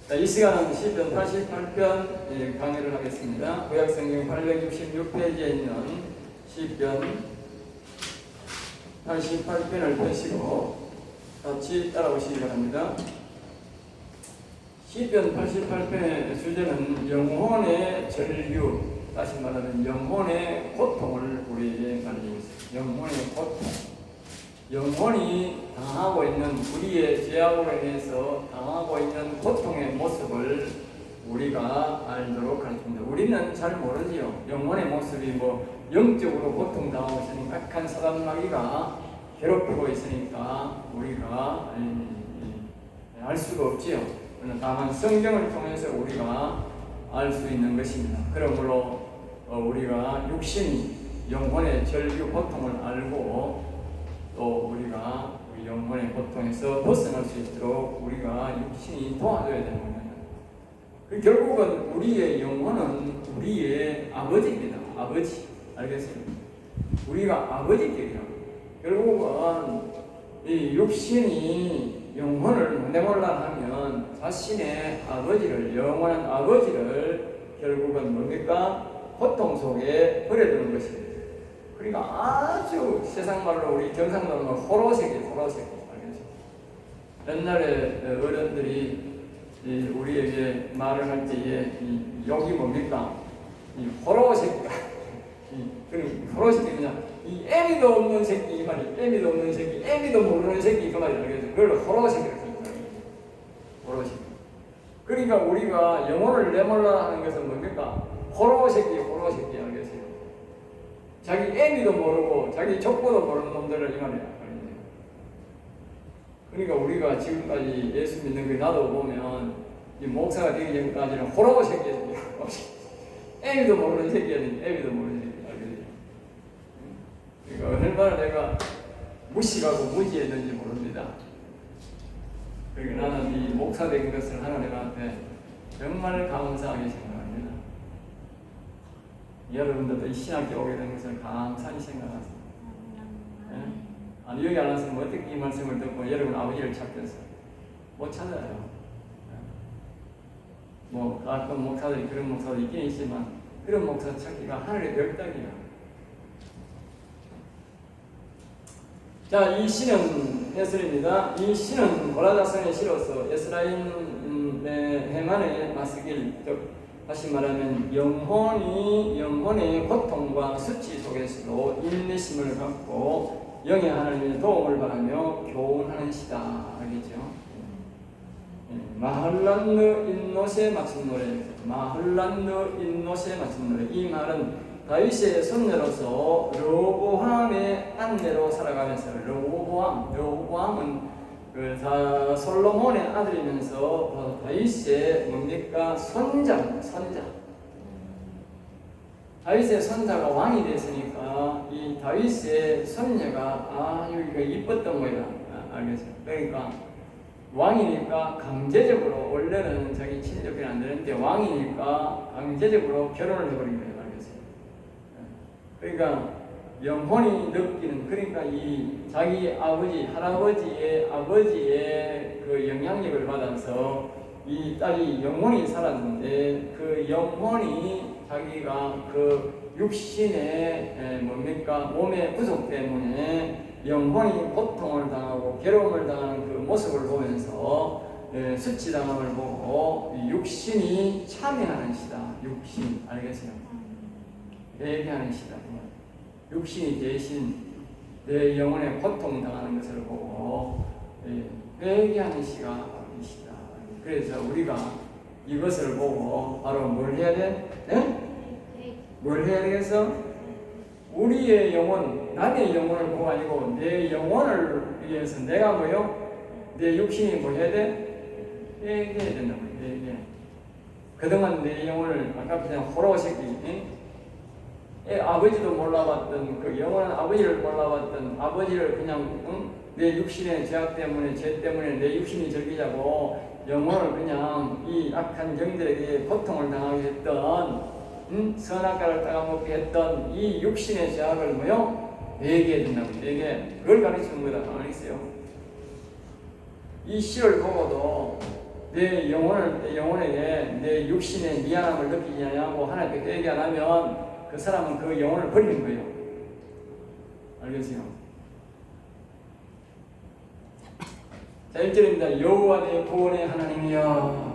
자, 이 시간은 시편 88편 강의를 하겠습니다. 구약성경 866페이지에 있는 시편 88편을 펴시고 같이 따라오시기 바랍니다. 시편 88편의 주제는 영혼의 전류, 다시 말하면 영혼의 고통을 우리에게 말해주고 있습니다. 영혼의 고통. 영혼이 당하고 있는 우리의 죄악으로 인해서 당하고 있는 고통의 모습을 우리가 알도록 가르칩니다. 우리는 잘 모르지요. 영혼의 모습이 영적으로 고통당하고 있으니까 악한 사단 마귀가 괴롭히고 있으니까 우리가 알 수가 없지요. 다만 성경을 통해서 우리가 알 수 있는 것입니다. 그러므로 우리가 육신이 영혼의 절규 고통을 알고 또 우리가 영혼의 고통에서 벗어날 수 있도록 우리가 육신이 도와줘야 되는 겁니다. 결국은 우리의 영혼은 우리의 아버지입니다. 아버지. 알겠어요? 우리가 아버지끼리라고. 결국은 이 육신이 영혼을 못내몰라 하면 자신의 아버지를, 영원한 아버지를 결국은 뭡니까? 고통 속에 버려두는 것입니다. 그러니까 아주 세상 말로 우리 경상도는 호로새끼. 알겠죠? 옛날에 어른들이 우리에게 말을 할 때에 욕이 뭡니까? 이 호로새끼. 그럼 호로새끼 그냥 이 애미도 없는 새끼 이 말이 애미도 없는 새끼, 애미도 모르는 새끼 그 말이 알겠죠? 그걸 호로새끼를 썼어요. 호로새끼. 그러니까 우리가 영혼을 내몰라 하는 것은 뭡니까? 호로새끼 알겠어요? 자기 애미도 모르고 자기 족보도 모르는 놈들을 이 말이야. 그러니까 우리가 지금까지 예수 믿는 게 나도 보면 이 목사가 되기 전까지는 호로 새끼였어요. 애미도 모르는 새끼였는데 애미도 모르는 새끼. 알겠지? 그러니까 얼마나 내가 무식하고 무지했는지 모릅니다. 그러니까 나는 이 목사 된 것을 하나님한테 정말 감사하게 생각합니다. 여러분들도 이 신학교 오게 된 것을 감사히 생각하세요. 아니, 여기 안 왔으면 어떻게 이 말씀을 듣고 여러분 아버지를 찾겠어요? 못 찾아요. 가끔 목사들이 그런 목사들이 있긴 있지만 그런 목사 찾기가 하늘의 별따기야. 자, 이 시는 에스라입니다. 이 시는 고라자손의 시로서 에스라임의 해만의 마스길, 다시 말하면 영혼의 고통과 수치 속에서도 인내심을 갖고 영의 하나님의 도움을 바라며 교훈하는 시다. 알겠죠? 마할란느 인노세 마친 노래. 마할란느 인노세 마친 노래. 이 말은 다윗의 손녀로서 르호보암의 안내로 살아가면서 르호보암은 솔로몬의 아들이면서 다윗의 뭡니까? 손자. 다윗의 손자가 왕이 됐으니까 이 다윗의 손녀가 여기가 이뻤던 거야. 알겠어요? 그러니까 왕이니까 강제적으로, 원래는 자기 친족이 안 되는데 왕이니까 강제적으로 결혼을 해버린 거예요. 알겠어요? 그러니까 영혼이 느끼는, 그러니까 이 자기 아버지, 할아버지의 아버지의 그 영향력을 받아서 이 딸이 영혼이 살았는데 그 영혼이 자기가 그 육신의 몸의 부족 때문에 영혼이 고통을 당하고 괴로움을 당하는 그 모습을 보면서 수치당함을 보고 육신이 참여하는 시다. 육신, 알겠어요? 회개하는 시다. 육신이 대신 내 영혼에 고통 당하는 것을 보고 회개하는 시가 이 시다. 그래서 우리가 이것을 보고 바로 뭘 해야 돼? 네? 뭘 해야 되겠어? 우리의 영혼, 남의 영혼을 보고 아니고 내 영혼을 위해서 내가 내 육신이 뭐 해야 돼? 회개해야 된다고. 회개. 그동안 내 영혼을 아까 그냥 호로새끼, 아버지도 몰라봤던 그 영원한 아버지를 몰라봤던 아버지를 그냥 내 육신의 죄악 때문에, 죄 때문에 내 육신이 즐기자고 영혼을 그냥 이 악한 영들에게 고통을 당하게 했던 선악과를 따가먹게 했던 이 육신의 죄악을 회개해야 된다고. 회개. 그걸 가르치는 거다. 알겠어요? 이 시를 보고도 내 영혼에게 내 육신의 미안함을 느끼지 않냐고 하나님께 회개 안 하면 그 사람은 그 영혼을 버리는 거예요. 알겠어요? 자, 1절입니다. 여호와 내 구원의 하나님이여.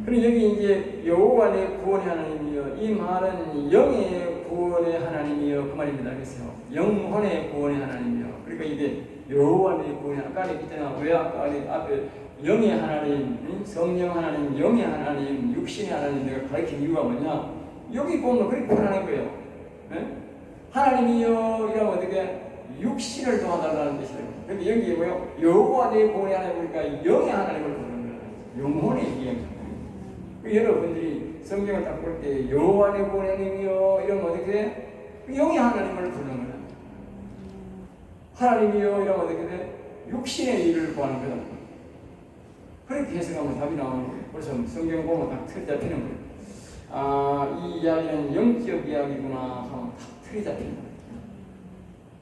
그럼 여기 이제 여호와 내 구원의 하나님이여, 이 말은 영의 구원의 하나님이여 그 말입니다. 알겠어요? 영혼의 구원의 하나님이여. 그러니까 이게 여호와 내 구원의, 아까 있잖아. 왜 아까 앞에 영의 하나님, 성령 하나님, 영의 하나님, 육신의 하나님 내가 가르친 이유가 뭐냐? 여기 보면 그렇게 표현하는 거예요. 네? 하나님이여 이러면 어떻게? 육신을 도와달라는 뜻이에요. 그런데 여기에 뭐요? 여호와 내 구원의 하나님, 그러니까 영의 하나님을 부르는 거예요. 영혼의 영. 여러분들이 성경을 딱 볼 때 여호와 내 구원의 하나님이여 이러면 어떻게 돼? 영의 하나님을 부르는 거예요. 하나님이여 이러면 어떻게 돼? 육신의 일을 구하는 거다. 그렇게 해석하면 답이 나오는 거예요. 그래서 성경 보면 딱 틀이 잡히는 거예요. 아, 이 이야기는 영적 이야기구나 하면 딱 틀이 잡히는 거예요.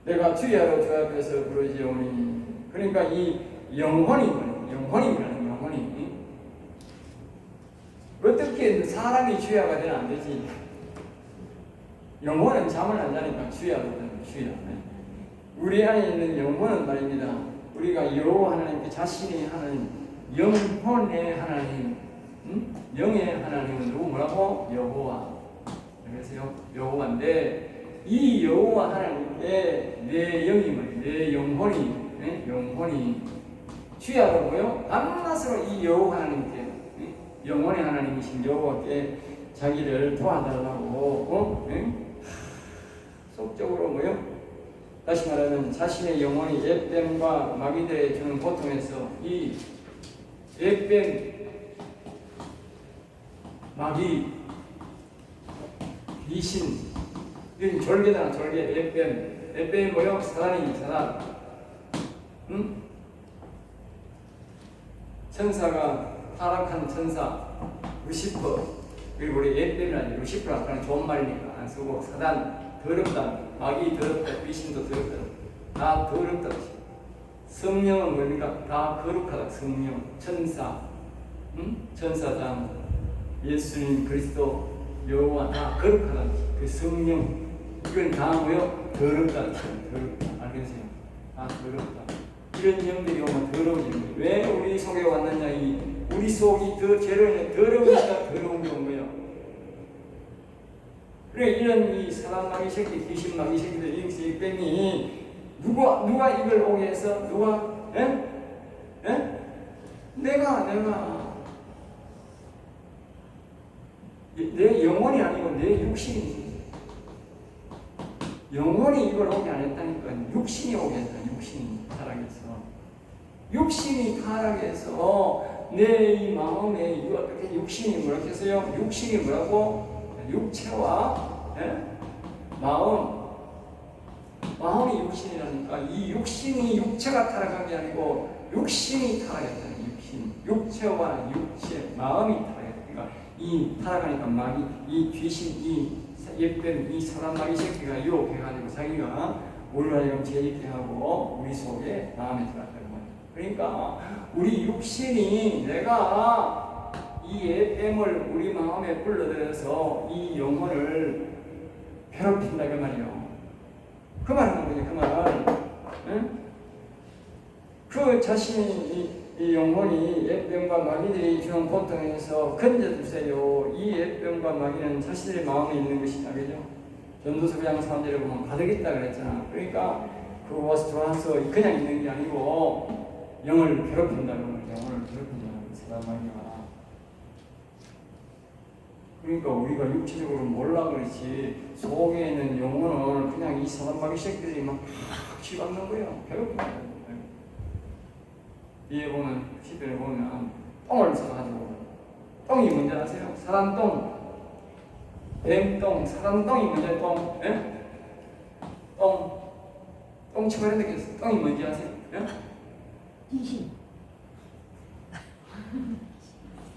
내가 주야로 주 앞에서 부르지오니, 그러니까 이 영혼이라는 영혼이 어떻게 사람이 주야가 되면 안 되지. 영혼은 잠을 안 자니까 주야가 되는 주야. 우리 안에 있는 영혼은 말입니다. 우리가 여호와 하나님께 자신이 하는 영혼의 하나님, 영의 하나님은 누구 뭐라고? 여호와. 그래서 여호와인데 이 여호와 하나님께 내 영이 내 영혼이 주야로 뭐요? 밤낮으로 이 여호와 하나님께 영혼의 하나님이신 여호와께 자기를 도와달라고 속적으로 뭐요? 다시 말하면 자신의 영혼이 옅뱀과 마귀들에 주는 고통에서 이 옅뱀, 마귀, 귀신, 이런 졸개잖아. 졸개, 옅뱀이 뭐요? 사단이지, 사단. 천사가 타락한 천사, 루시퍼, 그리고 우리 옅뱀이라니, 루시퍼 아까는 좋은 말이니까 안 쓰고, 사단, 더럽다, 마귀 더럽다, 귀신도 더럽다, 다 더럽다. 성령은 뭡니까? 다 거룩하다. 성령, 천사, 천사장, 예수님, 그리스도, 여호와 다 거룩하다. 그 성령, 이건 다 뭐요? 더럽다. 더럽다. 알겠어요? 다 더럽다. 이런 영들이 오면 더러워지는 거예요. 왜 우리 속에 왔느냐? 우리 속이 더러우니까 더러운 게 온 거예요. 그래, 이런 이 사람 마귀 새끼, 귀신 마귀 새끼들, 이 뺑이 누가 이걸 오게 해서 누가? 내가 내 영혼이 아니고 내 육신이. 영혼이 이걸 오게 안 했다니까 육신이 오게 했다. 육신이 타락해서. 육신이 타락해서 내 이 마음에 이거 어떻게 육신이 뭐라고 했어요? 육신이 뭐라고? 육체와 마음이 육신이라니까. 이 육신이 육체가 타락한 게 아니고 육신이 타락했다. 육체와 육체, 마음이 타락했다. 그러니까 이 타락하니까 마귀, 이 귀신, 이 옅뱀, 이 사람 마귀 새끼가 유혹해가지고 자기가 우리를 하여금 재밌게 하고 우리 속에 마음에 들어갔다는 거예요. 그러니까 우리 육신이 내가 이 옅뱀을 우리 마음에 불러들여서 이 영혼을 괴롭힌다 그 말이에요. 그 말은 뭐냐? 그 말은 그 자신이 이 영혼이 옅뱀과 마귀들이 주는 고통에서 건져주세요. 이 옅뱀과 마귀는 자신의 마음에 있는 것이다. 그죠? 전도서 그냥 사람들이 보면 가득 있다 그랬잖아. 그러니까 그거 와서 좋아서 그냥 있는 게 아니고 영을 괴롭힌다는 거예요. 영혼을 괴롭힌다는 사람 마귀가. 그러니까 우리가 육체적으로 몰라 그렇지 속에 있는 영혼을 그냥 이 사람 마귀 새끼들이 막 치받는 거예요. 괴롭힌다. 위에 보면 시편에 보면 똥을 써가지고 똥이 뭔지 아세요? 사람똥, 뱀똥, 사람똥이 뭔지 똥, 똥 치마했는데 똥이 뭔지 아세요? 귀신.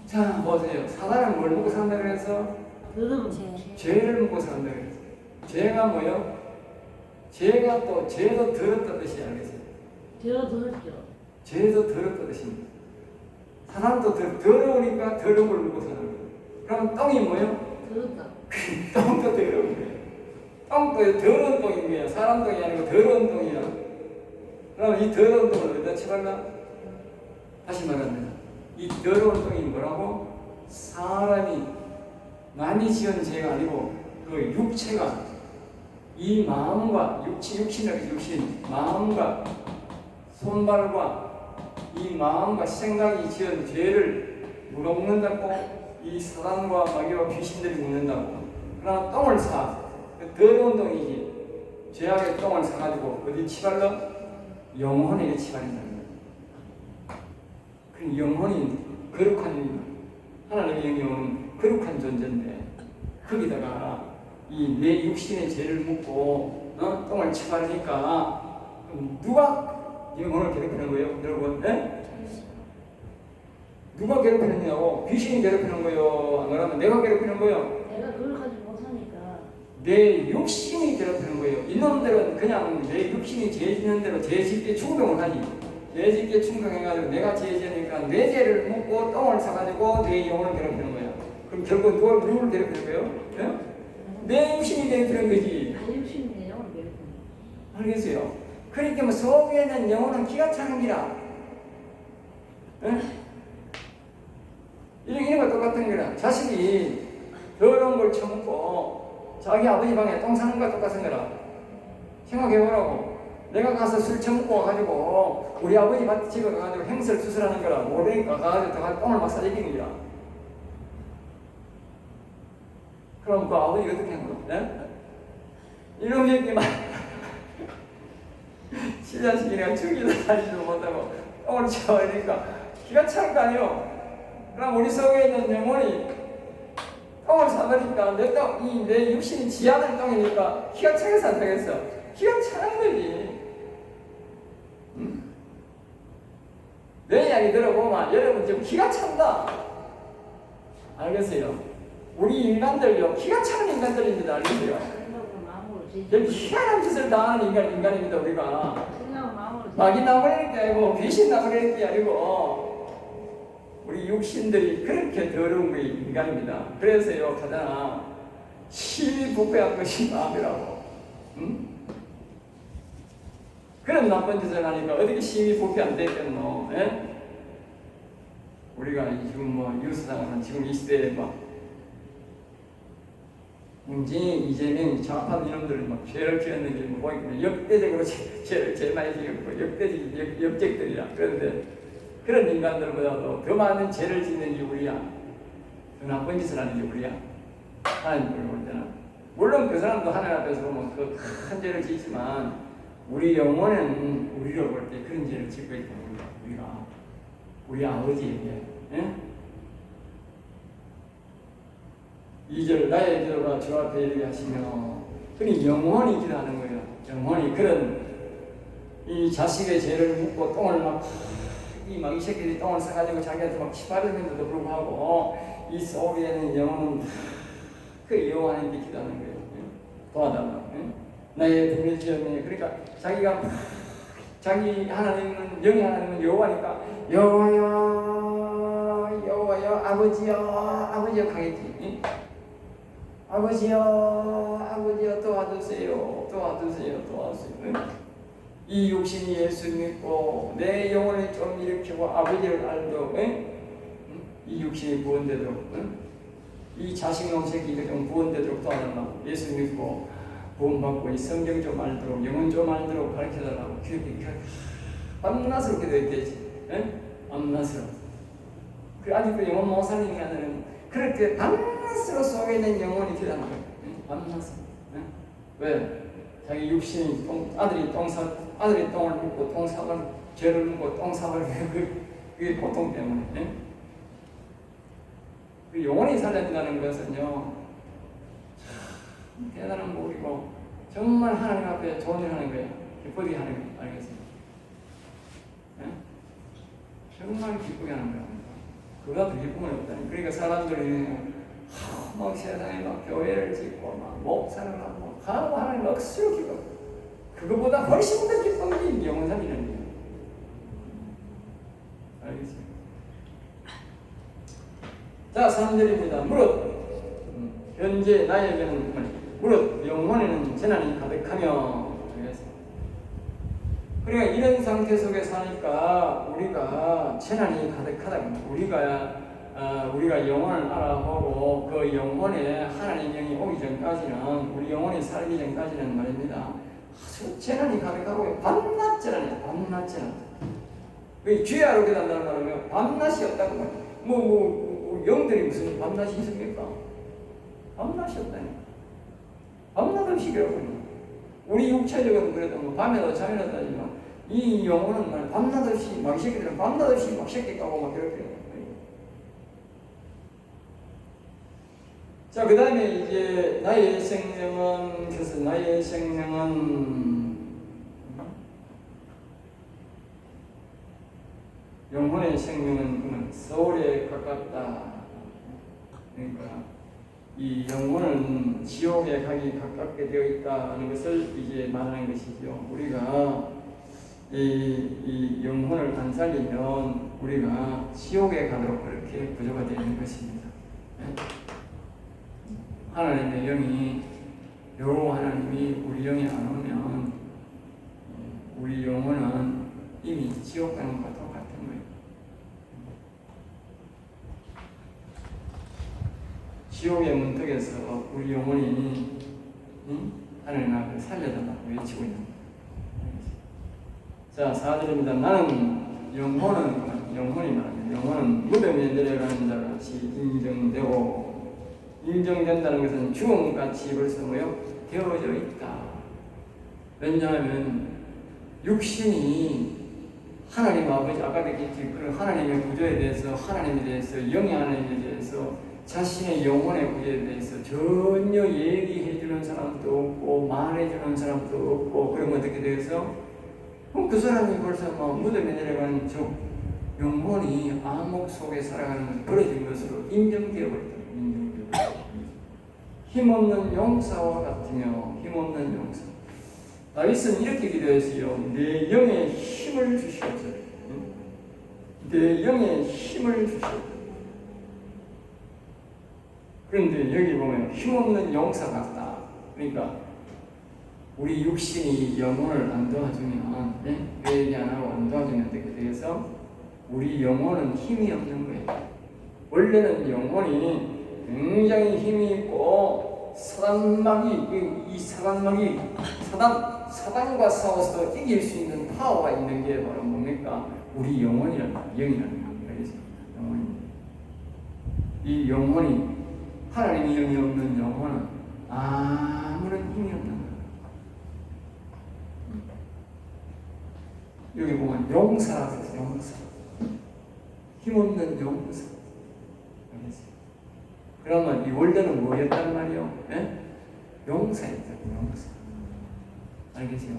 자 보세요. 사단은 뭘 먹고 산다 그래서? 죄를 먹고 산다 그래서. 죄가 뭐요? 죄가 또 죄도 더럽다 뜻이 알겠어요? 죄가 더럽죠. 죄도 더럽다 뜻입니다. 사람도 더러우니까 더러운 걸 먹고 사는 거예요. 그럼 똥이 뭐예요? 더럽다. 똥도 더러운 거예요. 똥도 더러운 똥인 거야. 사람 똥이 아니고 더러운 똥이야. 그럼 이 더러운 똥을 어디다 치발라? 다시 말합니다. 이 더러운 똥이 뭐라고? 사람이 많이 지은 죄가 아니고 그 육체가 이 마음과 육신이라고 육신 마음과 손발과 이 마음과 생각이 지은 죄를 누가 묻는다고? 이 사단과 마귀와 귀신들이 묻는다고. 그러나 똥을 사. 더러운 똥이지. 죄악의 똥을 사가지고 어디 치발러? 영혼에게 치발린다는 거예요. 그 영혼이 거룩한 하나님의 영혼은 거룩한 존재인데 거기다가 이 내 육신의 죄를 묻고 똥을 치발하니까 누가 영혼을 괴롭히는 거예요, 여러분? 네? 누가 괴롭히느냐고? 귀신이 괴롭히는 거예요? 아니면 내가 괴롭히는 거예요? 내가 그걸 가지고 못 사니까. 내 육신이 괴롭히는 거예요. 이놈들은 그냥 내 육신이 죄 짓는 대로 죄 짓게 충동을 하지. 죄 짓게 충동해가지고 내가 죄 지으니까 내 죄를 묻고 똥을 사가지고 내 영혼을 괴롭히는 거야. 그럼 결국 누굴 괴롭히는 거예요? 네? 내 육신이 괴롭히는 거지. 내 육신이네요. 알겠어요? 그러니까 뭐 속에 있는 영혼은 기가 차는 기라. 네? 이런 거 똑같은 거라. 자식이 더러운 걸 처먹고 자기 아버지 방에 똥 싸는 거랑 똑같은 거라. 생각해보라고. 내가 가서 술 처먹고 와가지고 우리 아버지 밭에 집에 가가지고 행설 수술하는 거라. 모르니까 가가지고 똥을 막 싸지기는 거라. 그럼 그 아버지 어떻게 한 거야? 네? 이런 얘기만 신자식이랑 죽이도 다니지도 못하고 똥을 쳐버리니까 기가 차는 거 아니에요? 그럼 우리 속에 있는 영혼이 똥을 사버리니까 내 육신이 지하는 똥이니까 기가 차게 산다겠어. 기가 차는 거지. 내 이야기 들어보면 여러분 지금 기가 찬다. 알겠어요? 우리 인간들요 기가 차는 인간들입니다. 알겠어요? 희한한 짓을 당하는 인간입니다. 우리가 마귀 나무라는 게 아니고 귀신 나무라는 게 아니고 우리 육신들이 그렇게 더러운 게 인간입니다. 그래서요 가장 힘이 부패한 것이 마음이라고. 그런 나쁜 짓을 하니까 어떻게 힘이 부패 안 되겠노? 예? 우리가 지금 뭐 뉴스상은 지금 이 시대에 막 문재인, 이재명, 좌파 이놈들은 막 죄를 지었는지 뭐 보니까 역대적으로 죄를 제일 많이 지었고 역적들이라. 그런데 그런 인간들보다도 더 많은 죄를 짓는 게 우리야. 더 나쁜 짓을 하는 게 우리야. 하나님을 볼 때는. 물론 그 사람도 하나님 앞에서 보면 그 큰 죄를 짓지만 우리 영혼은 우리를 볼 때 그런 죄를 짓고 있다는 거야. 우리 아버지에게. 예? 2절 나의 기도가 주 앞에 이르게 하시며 그니 영원히 기도하는 거예요. 영원히 그런 이 자식의 죄를 묻고 똥을 이 새끼들이 똥을 싸가지고 자기한테 막 치바르는데도 불구하고 이 속에는 영혼은 그 여호와님께 기도하는 거예요. 도와달라고. 나의 분리지었네. 그러니까 자기가 자기 하나님은 영이 하나님은 여호와니까 여호와여 여호와여 아버지여 가겠지. 아버지여 도와주세요. 이 육신이 예수 믿고 내 영혼을 좀 일으키고 아버지를 알도록 이 육신이 구원되도록 이 자식 놈새끼가 좀 구원되도록 도와달라고. 예수 믿고 구원받고 이 성경 좀 알도록 영혼 좀 알도록 가르쳐달라고. 밤낮으로 기도했겠지. 밤낮으로. 그 아직도 영혼 못 살린 인간들은 그렇게 밤낮으로 속에 있는 영혼이 기도하는 거예요. 밤낮으로. 왜? 자기 육신이 아들이 똥을 묻고 똥사발 죄를 묻고 똥사발 그게 고통 때문에. 그 영혼이 살려진다는 것은요 참 대단한 복이고 정말 하나님 앞에 좋은 일 하는 거예요. 기쁘게 하는 거예요. 알겠습니다. 정말 기쁘게 하는 거예요. 그보다 더 기쁨은 없다니. 그러니까 사람들이 막 세상에 막 교회를 짓고 막 목사를 하고 하나님 억수로 기뻐. 그거보다 훨씬 더 기쁜 게 영혼 살리는 거예요. 알겠어요? 자, 3절입니다. 무릇 현재 나에게는 무릇 영혼에는 재난이 가득하며. 그러니까 이런 상태 속에 사니까 우리가 재난이 가득하다. 우리가 영혼을 알아보고 그 영혼에 하나님 영이 오기 전까지는, 우리 영혼이 살기 전까지는 말입니다, 아주 재난이 가득하고 밤낮 재난이야. 밤낮 재난. 죄하러 깨닫는다는 말은 밤낮이 없다고 말이야. 영들이 무슨 밤낮이 있습니까? 밤낮이 없다니. 밤낮 없이 괴롭습니다. 우리 육체적은 그래도 밤에도 잠에도 따지만 이 영혼은 말 밤낮 없이 막 새끼들은 밤낮 없이 막 새끼 까고 막 괴롭혀요. 자, 그 다음에 이제 나의 생명은, 그래서 나의 생명은 영혼의 생명은 서울에 가깝다. 그러니까 이 영혼은 지옥에 가기 가깝게 되어 있다는 것을 이제 말하는 것이죠. 우리가 이 영혼을 안 살리면 우리가 지옥에 가도록 그렇게 구조가 되어 있는 것입니다. 하나님의 영이, 여호와 하나님이 우리 영에 안 오면 우리 영혼은 이미 지옥 가는 것과 똑같은 거예요. 지옥의 문턱에서 우리 영혼이 하나님 앞에 살려달라고 외치고 있는 거예요. 자, 4절입니다. 나는 영혼이 말합니다. 영혼은 무덤에 내려가는 자 같이 인정된다는 것은 죽음같이 벌써 되어져 있다. 왜냐하면 육신이 하나님 아버지, 아까 얘기했지, 그런 하나님의 구조에 대해서, 하나님에 대해서, 영의 하나님에 대해서, 자신의 영혼의 구조에 대해서 전혀 얘기해주는 사람도 없고 말해주는 사람도 없고, 그런 것들에 대해서 그 사람이 벌써 무덤에 내려가는 저 영혼이 암흑 속에 살아가는 것을 버려진 것으로 인정되어 버렸다. 힘없는 용사와 같으며, 힘없는 용사. 다윗은 이렇게 기도했어요. 내 영에 힘을 주시옵소서. 내 영에 힘을 주시옵소서. 그런데 여기 보면 힘없는 용사 같다. 그러니까 우리 육신이 영혼을 안 도와주면, 회개 안 하고 안 도와주면 어떻게 되겠어? 우리 영혼은 힘이 없는 거예요. 원래는 영혼이 굉장히 힘이 있고, 사단과 싸워서 이길 수 있는 파워가 있는 게 바로 뭡니까? 우리 영혼이라는 영이라는 거예요. 이 영혼이, 하나님의 영이 없는 영혼은 아무런 힘이 없는 거예요. 여기 보면 용사라고 해서 용사. 힘없는 용사. 알겠어요? 그러면 이 원래는 뭐였단 말이요? 용사였다고, 용사. 알겠어요?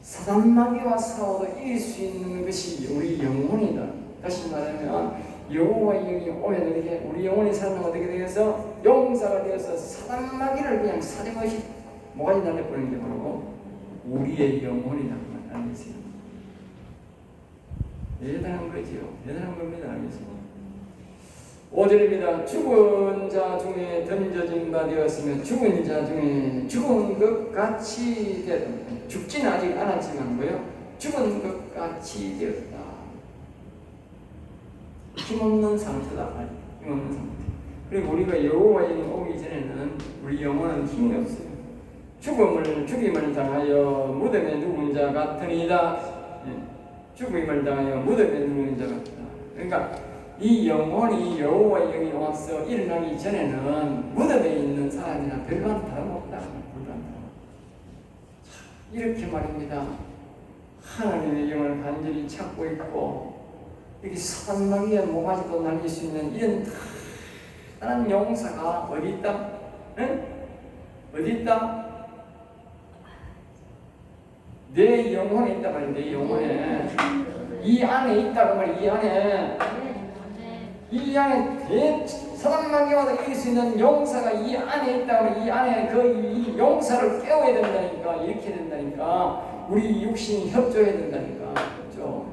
사단마귀와 싸워도 이길 수 있는 것이 우리 영혼이다. 다시 말하면 여호와의 영이 오면 이렇게 우리 영혼이 살면 어떻게 되겠어? 용사가 되어서 사단마귀를 그냥 사정없이 모가지 날려버리는 게 바로 우리의 영혼이다. 알겠어요? 대단한 거지요. 대단한 겁니다. 알겠어요? 5절입니다. 죽은 자 중에 던져진 바 되었으며 죽은 자 중에 죽은 것 같이 되었다. 죽지는 아직 않았지만 죽은 것 같이 되었다. 힘없는 상태다. 힘없는 상태. 그리고 우리가 여호와의 영이 오기 전에는 우리 영혼은 힘이 없어요. 죽임을 당하여 무덤에 누운 자 같으니이다. 죽임을 당하여 무덤에 누운 자 같다. 그러니까 이 영혼이 여호와의 영이 와서 일어나기 전에는 무덤에 있는 사람이나 별반 다름없다. 이렇게 말입니다. 하나님의 영을 간절히 찾고 있고, 이렇게 사단마귀의 모가지도 날릴 수 있는 이런 다른 용사가 어디 있다? 어디 있다? 내 영혼에 있다 말이야. 내 영혼에. 이 안에 있다고 말이야. 이 안에 사단마귀와도 이길 수 있는 용사가 이 안에 있다고. 이 안에 이 용사를 깨워야 된다니까. 이렇게 된다니까. 우리 육신이 협조해야 된다니까. 협조.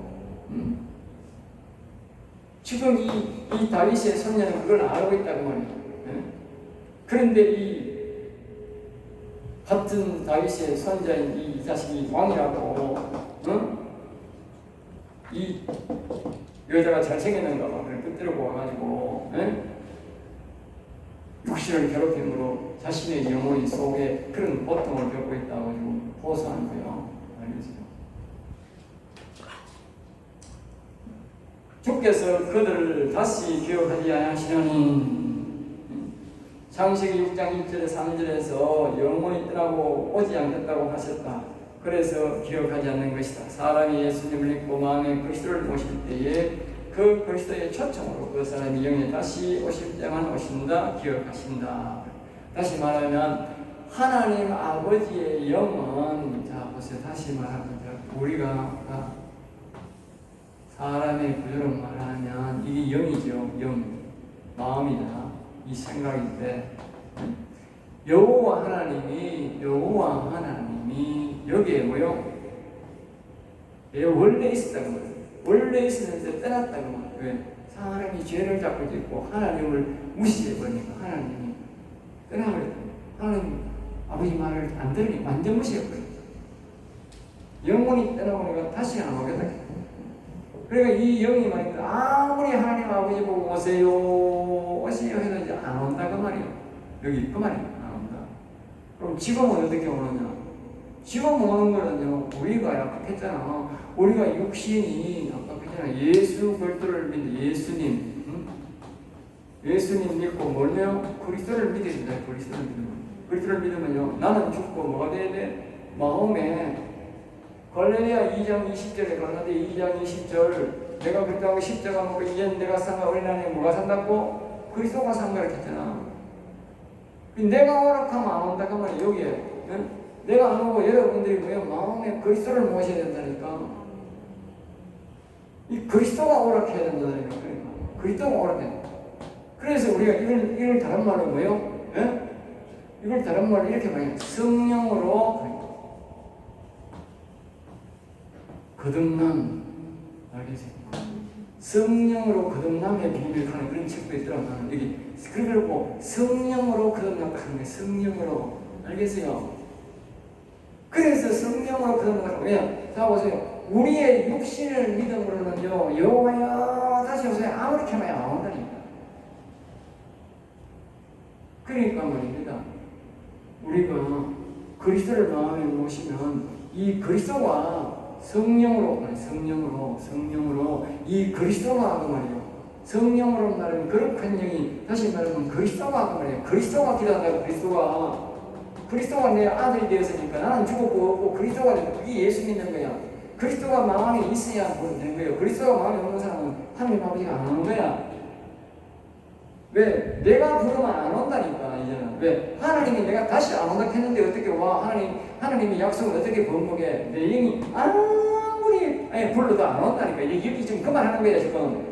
지금 이 이 다윗의 손녀는 그걸 알고 있다고 말이에요. 예? 그런데 이 같은 다윗의 손자인 이 자식이 왕이라고, 이 여자가 잘생겼는가 봐. 그래 끝들고 와가지고, 육신을 괴롭힘으로 자신의 영혼이 속에 그런 고통을 겪고 있다고 지금 호소하는 거예요. 알겠어요? 주께서 그들을 다시 기억하지 아니하시려니. 창세기 6장 1절에 3절에서 영혼이 떠나고 오지 않겠다고 하셨다. 그래서 기억하지 않는 것이다. 사람이 예수님을 믿고 마음에 그리스도를 모실 때에 그 그리스도의 초청으로 그 사람이 영에 다시 오실 때만 오신다. 기억하신다. 다시 말하면 하나님 아버지의 영은, 자 보세요. 다시 말하면 우리가 사람의 구조로 말하면 이게 영이죠. 영, 마음이나 이 생각인데, 여호와 하나님이 여기에 뭐요? 원래 있었다고 말해요. 원래 있었는데 떠났다고 말해요. 왜? 사람이 죄를 자꾸 짓고 하나님을 무시해버리니까 하나님이 떠나버렸다. 하나님 아버지 말을 안 들으니 완전 무시해버렸다. 영혼이 떠나보니까 다시 안 오겠다. 그러니까 이 영이 말입니다. 아무리 하나님 아버지 보고 오세요 해도 이제 안 온다 그 말이에요. 여기 그 말이에요. 안 온다. 그럼 지금은 어떻게 오느냐? 지금 오는 거는요, 우리가 약속했잖아. 우리가 육신이 아까 그랬잖아. 예수 그리스도를 믿는 예수님, 예수님 믿고 뭐냐? 그리스도를 믿어야 된다. 그리스도를 믿으면, 그리스도를 믿으면요, 나는 죽고 뭐가 돼야 돼? 마음에 갈라디아 2장 20절에 갈라디아 2장 20절 내가 그렇다고 십자가 먹고 이제 내가 산가 어린 하나님 뭐가 산다고? 그리스도가 산다 이렇게 했잖아. 내가 허락하면 안 온다 그 말이야. 여기에 내가 안 오고 여러분들이 뭐야? 마음에 그리스도를 모셔야 된다니까. 이 그리스도가 오락해야 된다니까. 그러니까 그리스도가 오락해. 그래서 우리가 이걸 다른 말로 뭐요? 이걸 다른 말로 이렇게 말해요. 성령으로 거듭남, 알겠어요? 성령으로 거듭남의 비밀을 하는 그런 책도 있더라고요. 여기 그리고 성령으로 거듭났다 하는 거예요. 성령으로, 알겠어요? 그래서 성령으로 거듭났다. 왜냐? 자 보세요. 우리의 육신을 믿음으로는요, 여호와여 다시 오세요. 아무렇게 하면 안 온다니까. 그러니까 말입니다. 우리가 그리스도를 마음에 모시면 이 그리스도가 성령으로 이 그리스도가 하고 말이에요. 성령으로 말하면 거룩한 영이 다시 말하면 그리스도가 하고 말이에요. 그리스도가 기도한다고. 그리스도가 내 아들이 되었으니까 나는 죽었고 없고 그리스도가 되고 그게 예수 믿는 거야. 그리스도가 마음에 있어야 되는 거예요. 그리스도가 마음에 없는 사람은 하나님 아버지가 안 오는 거야. 왜? 내가 부르면 안 온다니까. 이제는 왜? 하나님이 내가 다시 안 온다 했는데 어떻게 와? 하나님이 약속을 어떻게 번복해? 내 영이 아무리 불러도 안 온다니까. 여기 지금 그만하는 거야 지금.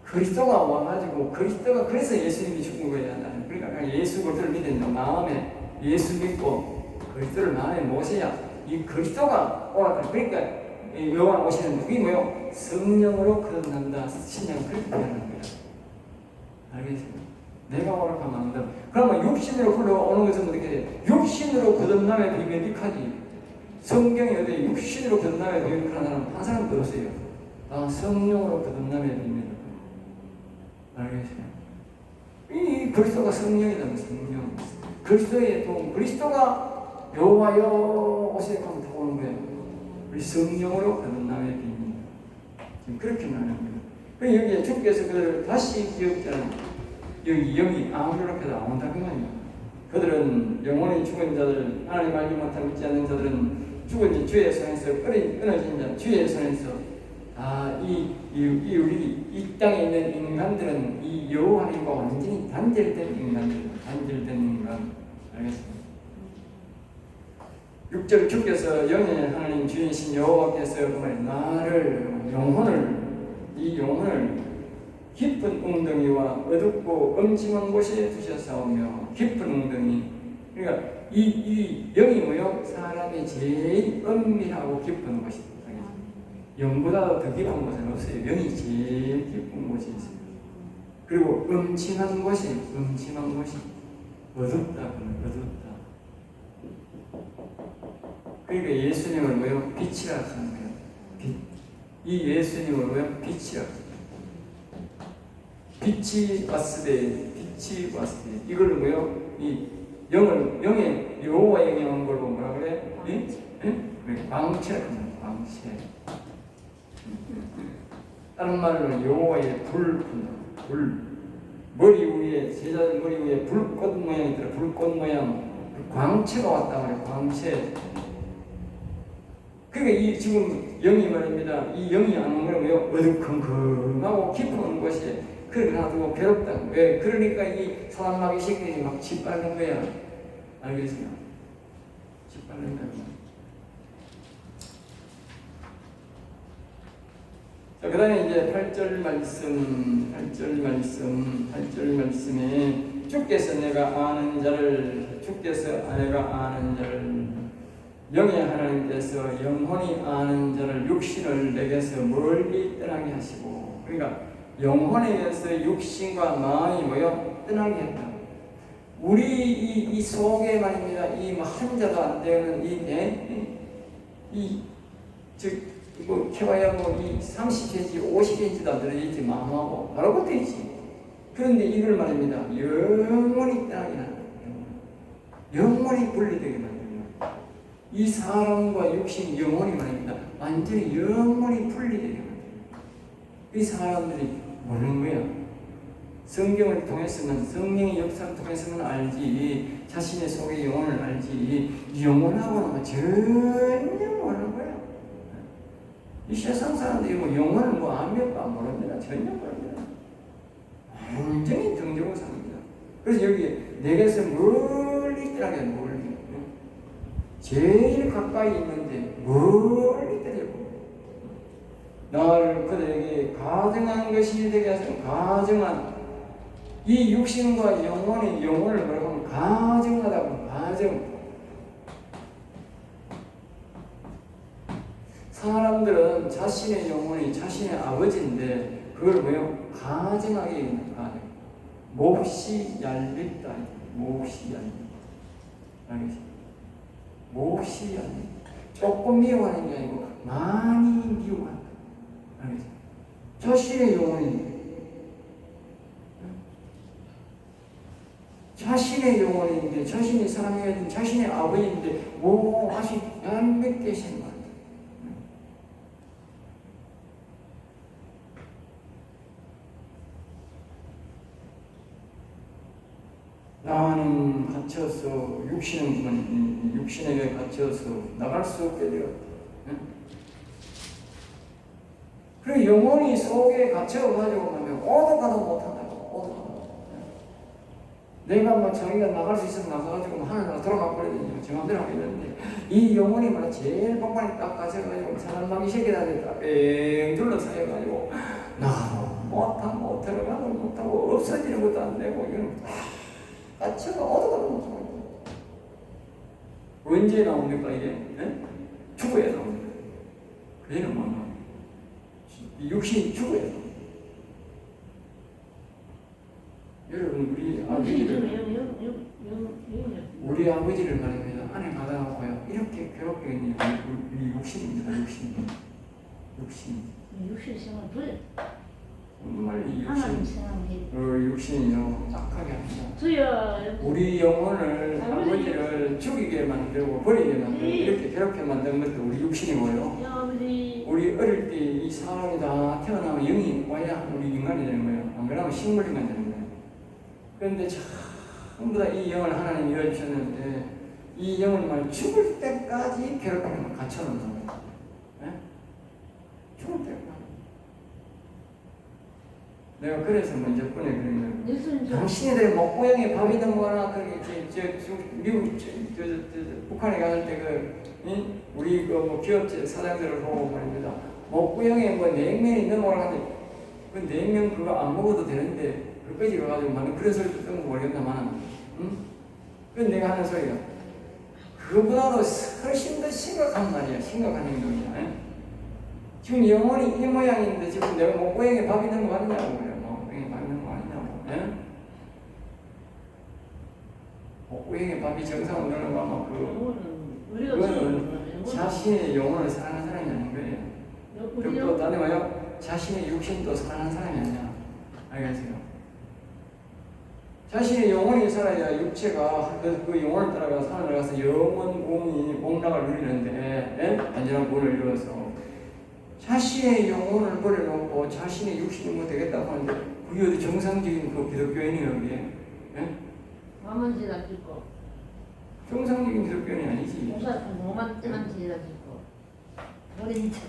그리스도가 와가지고 그리스도가 그래서 예수님이 죽은 거야. 그러니까 예수 그리스도를 믿는 마음에 예수 믿고 그리스도를 마음에 모셔야 이 그리스도가 오락하는. 그러니까 요한 오시는 그게 뭐요? 성령으로 거듭난다. 신앙 그렇게 하는 거야. 알겠습니다. 내가 오락하면 안 된다. 그러면 육신으로 흘러오는 것은 어떻게 돼? 육신으로 거듭남의 비밀이 하지. 성경에 어디 육신으로 거듭남의 비밀을 하는 사람 한 사람도 없어요. 다 성령으로 거듭남의 비밀을. 알겠어요? 이 그리스도가 성령이다. 성령. 그리스도의 동, 그리스도가 여호와여 오세요 하면 다 오는 거예요. 우리 성령으로 거듭남의 비밀. 지금 그렇게 말하는 거예요. 여기에 주께서 그들을 다시 기억자는 여기 영이 아무렇게도 안 온다 그 말이에요. 그들은 영원히 죽은 자들, 하나님 알지 못하고 믿지 않는 자들은 죽은 주의 손에서 끊어진 자, 주의 손에서 우리 이 땅에 있는 인간들은 이 여호와님과 완전히 단절된 인간. 알겠습니다. 6절 주께서 영의 하나님 주인이신 여호와께서 나를 이 영혼을 깊은 웅덩이와 어둡고 엄침한 곳에 두셨사오며. 깊은 웅덩이. 그러니까 이 영이 뭐요? 사람의 제일 은밀하고 깊은 곳이다. 영보다 더 깊은 곳은 없어요. 영이 제일 깊은 곳이 있어요. 그리고 음침한 곳이 어둡다. 어둡다. 그러니까 예수님을 뭐요? 빛이라 하는 거예요. 빛. 이 예수님을 뭐요? 빛이라. 빛이 왔으되 이걸 뭐요? 이 영의 여호와의 영향한 걸 보면 뭐라 그래? 광채. 다른 말로는 여호와의 불. 머리 위에 제자들 머리 위에 불꽃 모양이 있더라. 불꽃 모양 광채가 왔다 말이야. 광채. 그러니까 이 지금 영이 말입니다. 이 영이 안 그러고요. 어두컴컴하고 깊은 곳이 그렇게 놔두고 괴롭다. 왜? 그러니까 이 사람마귀 새끼들이 막 짓밟는 거야. 알겠어요? 짓밟는 거야. 자, 그 다음에 이제 8절 말씀에 주께서 내가 아는 자를 영의 하나님께서 영혼이 아는 자를 육신을 내게서 멀리 떠나게 하시고, 그러니까 영혼에게서 육신과 마음이 뭐요? 떠나게 했다. 우리 이 속에 말입니다. 이 한자도 안 되는 뭐 캐봐야 이 30cm, 50cm도 안 들어있지 마음하고 바로 붙어 있지. 그런데 이걸 말입니다. 영원히 떠나게 한다. 영원히 분리되게 만듭니다. 이 사람과 육신 영혼이 말입니다. 완전히 영원히 분리되게 만듭니다. 이 사람들이 모르는 거야. 성경을 통해서는, 성령의 역사를 통해서는 알지, 자신의 속의 영혼을 알지, 영혼하고는 전혀 모르는 거야. 이 세상 사람들이 영혼을 아무것도 안 모릅니다. 전혀 모릅니다. 완전히 등지고 삽니다. 그래서 여기 내게서 멀리 떠나게 멀리. 제일 가까이 있는데 멀리 떠나고. 나를 그들에게 가증한 것이 되게 하시는 가증한 이 육신과 영혼이 영혼을 뭐라고 하면 가증하다고. 가증. 사람들은 자신의 영혼이 자신의 아버지인데 그걸 뭐요? 가증하게 있는 가증. 몹시 얄밉다. 몹시 얄밉다. 알겠지? 몹시 얄밉다. 조금 미워하는 게 아니고 많이 미워한다. 알겠지? 자신의 영혼이 자신의 영혼인데, 자신이 사랑해야 되는 자신의 아버지인데 아주 얄밉게 생각한다. 나는 갇혀서 육신에게 갇혀서 나갈 수 없게 되었다. 그리고 영혼이 속에 갇혀가지고 가면 오도 가도 못한다고. 내가 자기가 나갈 수 있으면 나가가지고 하늘나라 돌아가 버리더니 제 맘대로 하고 있는데, 이 영혼이 제일 복만이 딱 갇혀가지고 사람마귀 새끼들한테 딱 뺑 둘러싸여가지고 나도 못하고 들어가도 못하고 없어지는 것도 안 되고 이건 갇혀가 어디 가도 못하고. 언제 나옵니까 이게? 죽어야 나옵니다. 그래는 뭐 이 육신이 죽어야 나옵니다. 여러분 우리 아버지를 말입니다. 안에 받아놓고요. 이렇게 괴롭게 있는 우리 육신입니다. 육신 생활 불. 정말 이 하나님 생활이. 육신이요 악하게 합니다. 우리 영혼을 아버지를 죽이게 만들고 버리게 만들고 이렇게 괴롭게 만든 것도 우리 육신이고요. 우리 어릴 때 이 사람이 다 태어나면 영이 와야 우리 인간이 되는 거예요. 안 그러면 식물인간이 되는 거예요. 그런데 전부 다 이 영을 하나님이 열주셨는데 이 영을 죽을 때까지 괴롭게 갇혀놓는 거예요. 죽을 때까지. 내가 그래서 먼저 보내드린 거예요. 당신네들 목고양이 밥이든 뭐나 그렇게 미국 북한에 갔을 때 우리 기업체 사장들을 보고 말입니다. 목고양이 냉면이 넘어가는데 그 냉면 그거 안 먹어도 되는데 그까지 가가지고 그런 소리 듣는 거 모르겠나만. 그건 내가 하는 소리가 그거보다도 훨씬 더 심각한 말이야. 심각한 행동이야. 지금 영혼이 이 모양인데 지금 내가 뭐 꼬행에 밥이 있는 거 아니냐고 그래. 뭐 꼬행에 밥이 있는 거 아니냐고. 예? 꼬행에 밥이 정상으로 넣는 거 아마 우리가 그거는 자신의 영혼을 사랑하는 사람이 아닌 거예요. 또 다른 말요 자신의 육신도 사랑하는 사람이 아니야. 알겠어요? 자신의 영혼이 살아야 육체가 그 영혼을 따라가 살아나가서 영원 공락을 누리는데 예? 안전한 구원을 이루어서 자신의 영혼을 버려놓고 자신의 육신이 뭐 되겠다고 하는데 그게 어디 정상적인 그 기독교인이에요 그게? 예? 마만 지다 짓고 정상적인 기독교인이 아니지. 목사 몸만 지다 짓고 머리 쳐.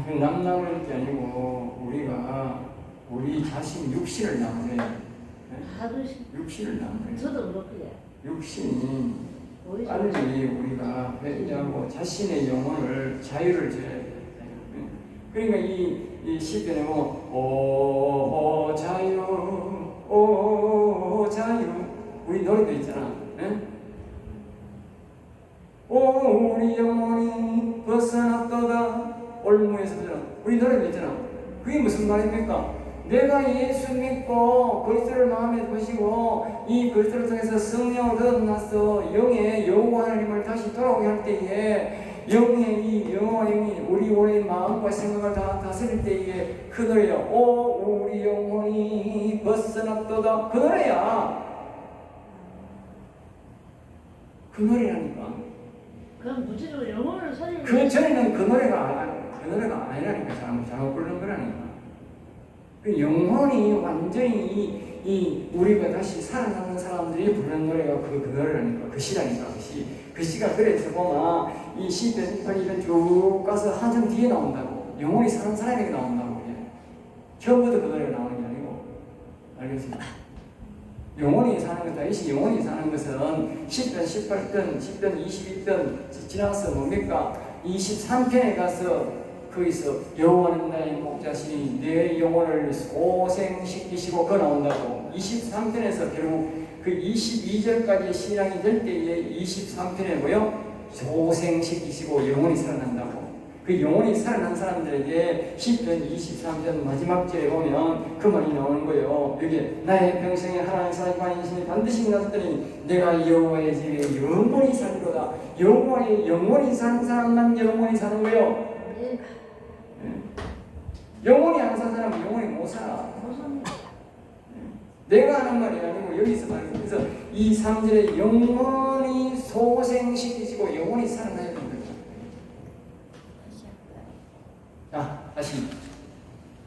그 남남을 게 아니고 우리가 우리 자신 육신을 남으래. 하듯이 육신을 남으래. 저도 그렇고요. 육신이 빨리 우리가 회개하고 자신의 영혼을 자유를 줘야 돼. 그러니까 이 시편에 보면 오 자유 오 자유 우리 노래도 있잖아. 예? 오 우리 영혼이 벗어났도다 올무에서 우리 노래도 있잖아. 그게 무슨 말입니까? 내가 예수 믿고 그리스도를 마음에 두시고 이 그리스도를 통해서 성령을 얻어나서 영의 여호와 하나님을 다시 돌아오게 할 때에 영의 이 여호와 영이 우리 마음과 생각을 다 다스릴 때에 그 노래야. 오 우리 영혼이 벗어났도다 그 노래야. 그 노래라니까. 그럼 구체적으로 영혼을 살리는 그 전에는 그 노래가 아니라니까. 잘못 부르는 거라니까. 그 영혼이 완전히 이 우리가 다시 살아나는 사람들이 부르는 노래가 그 노래라니까. 그 시라니까. 그 시가 그래서 보면 이 시편 1편이 쭉 가서 한참 뒤에 나온다고. 영혼이 사는 사람에게 나온다고. 처음부터 그 노래가 나오는 게 아니고. 알겠습니까? 영혼이 사는 것, 다윗이 영혼이 사는 것은 10편, 18편, 10편, 22편 지나서 뭡니까? 23편에 가서 거기서 여호와는 나의 목자시니 내 영혼을 소생시키시고 그 나온다고. 23편에서 결국 그 22절까지 신앙이 될 때에 23편에 뭐요? 소생시키시고 영혼이 살아난다고. 그 영혼이 살아난 사람들에게 10편 23편 마지막 절에 보면 그 말이 나오는 거예요. 여기 나의 평생에 하나님의 사랑하심이 반드시 나타나니 내가 여호와의 집에 영원히 살리로다. 여호와의 영원히 사는 사람만 영원히 사는 거예요. 네. 영원히 안 사는 사람은 영원히 못 살아. 내가 하는 말이 아니고 여기서 말이에요. 그래서 이 3절에 영원히 소생시키시고 영원히 살아나야 된다. 자, 다시